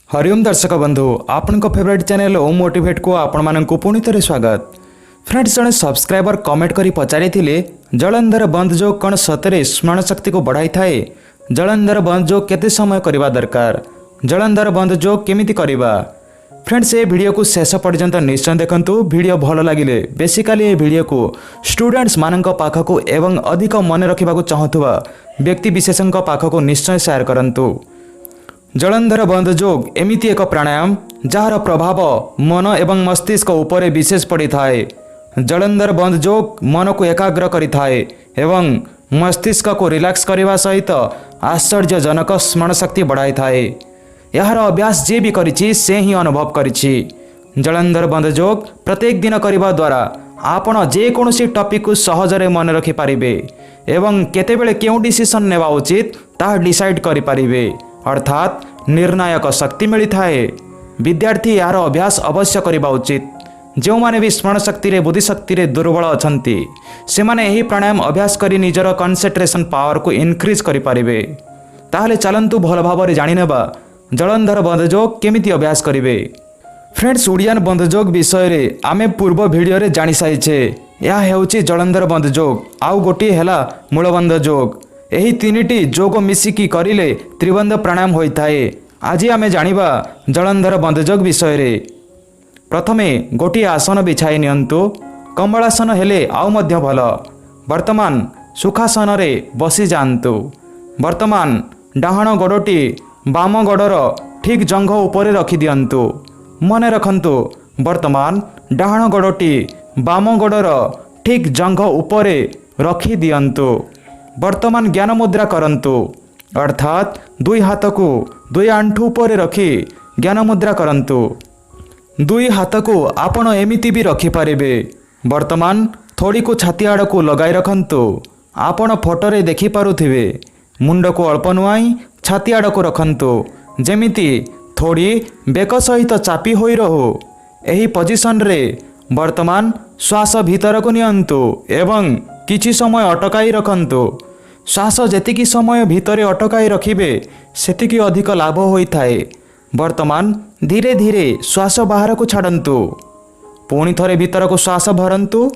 हरिओम दर्शक बंधु आपण फेवरेट चैनल ओम मोटिवेट को आपण मानक पुणी थे स्वागत। फ्रेंड्स जड़े सब्सक्राइबर कमेंट करी पचारि जलंधर बंद जोग कौन सतरे स्मरण शक्ति को बढ़ाई थाए। जलंधर बंद जोग केते समय करवा दरकार, जलंधर बंद जोग केमिति करवा। फ्रेंड्स ये वीडियो को शेष पर्यंत निश्चय देखंतु। वीडियो भल लगिले बेसिकली ये वीडियो को स्टूडेंट्स मानक पाखक एवं अधिक मन रखा चाहूवा व्यक्ति विशेषों पाखक निश्चय शेयर करंतु। जलंधर बंद जोग एमिति एक प्राणायाम जार प्रभाव मन एवं मस्तिष्क उपरे विशेष पड़ी थाए। जलंधर बंद जोग मन को एकाग्र करि थाए एवं मस्तिष्क को रिलैक्स करने सहित आश्चर्यजनक स्मरण शक्ति बढ़ाई थाए। यार अभ्यास जे भी करिछि से ही अनुभव करिछि। जलंधर बंद जोग प्रत्येक दिन करने द्वारा आपण जेकोसी टॉपिक को सहजरे मन रखि पारिबे एवं केतेबेले केउं डिसिजन नेवा उचित ता डिसाइड करि पारिबे, अर्थात निर्णायक शक्ति मिली थाए। विद्यार्थी यार अभ्यास अवश्य करने उचित। जो माने भी स्मरण शक्ति रे बुद्धि शक्ति रे दुर्बल अछंती से माने यही प्राणायाम अभ्यास करी निजर कंसंट्रेशन पावर को इनक्रीज करि पारिबे। ताहले चलंतु भल भाव जानि नेबा जलंधर बंद जोग केमिति अभ्यास करिवे। फ्रेंड्स उड़ियान बंद जोग विषय रे आमे पूर्व वीडियो रे जानि साइछे। या हेउची जलंधर बंद जोग आउ गोटी हेला मूलबंध जोग। एही तीनिटी जोग मिसिकी करिले त्रिबंध प्राणायाम होइथाए। आज आमे जानिबा जलंधर बंद जोग विषय रे। प्रथमे गोटी आसन बिछाई नियंतु। कमलासन हेले आउ मध्य भल। वर्तमान सुखासन रे बसी जांतु। वर्तमान डाहण गोड़टी बाम गोड़र ठीक जंघ उपरे रखि दियंतु। मने रखंतु वर्तमान डाहण गोड़टी बाम गोड़र ठीक जंघ उपरे रखि दियंतु। वर्तमान ज्ञान मुद्रा करंतु, अर्थात दुई हाथ को दुई आंठू पर रखी ज्ञान मुद्रा करंतु। दुई हाथ को आपण एमिति भी रखि पारिबे। वर्तमान थोड़ी को छाती आड़ को लगाई रखंतु। आपण फोटो रे देखि पारुथिबे मुंड को अल्प नुआई छाती आड़ को रखंतु जेमिति थोड़ी बेक सहित चापी होई रहो। एही पोजिशन रे वर्तमान श्वास भीतर को नियंतु एवं किछि समय अटकाई रखंतु। श्वास जेतिकी समय भितरे अटकाई रखिबे सेतिकी अधिक लाभ होइथाए। वर्तमान धीरे धीरे श्वास बाहर को छाड़ंतु। पुणी थरे भीतर को श्वास भरंतु,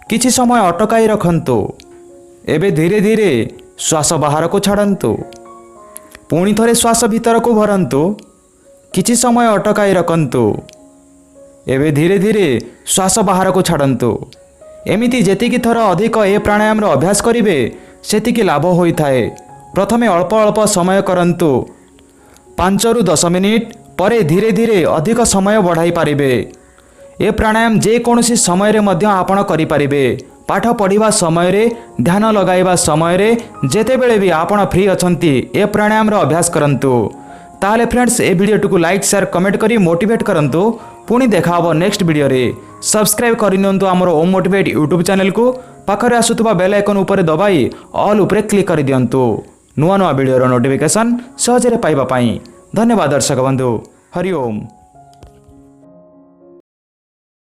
किछि समय अटकाई रखंतु। एबे धीरे धीरे श्वास बाहर को छाड़ंतु। पुणी थरे श्वास भीतर को भरंतु, किछि समय अटकाई रखंतु। एबे धीरे धीरे श्वास बाहर को छाड़ंतु। एमिति जेतिकी थर अधिक ए प्राणायाम रो अभ्यास करिवे सेतिकी लाभ होइथाए। प्रथमे अल्प अल्प समय करंतु 5 रु 10 मिनिट परे धीरे धीरे अधिक समय बढ़ाई पारिबे। ए प्राणायाम जे कोनोसी समय रे मध्य आपण करि पारिबे। पाठ पढ़िबा समय रे, ध्यान लगाइबा समय रे, जेतेबेले भी आपण फ्री अछंती ए प्राणायाम रो अभ्यास करंतु। ताहले फ्रेंड्स ए वीडियो को लाइक शेयर कमेंट करी मोटिवेट करंतु। पुणी देखा हबो नेक्स्ट वीडियो रे। सब्सक्राइब करिनियंतु हमर ओम मोटिवेट यूट्यूब चैनल को। पाखरे आसुतबा बेल आइकन उपरे दबाई ऑल उपरे क्लिक करि दियंतु नुआ नुआ वीडियो रो नोटिफिकेशन सहजरे पाइबा पई। धन्यवाद दर्शक बंधु। हरि ओम।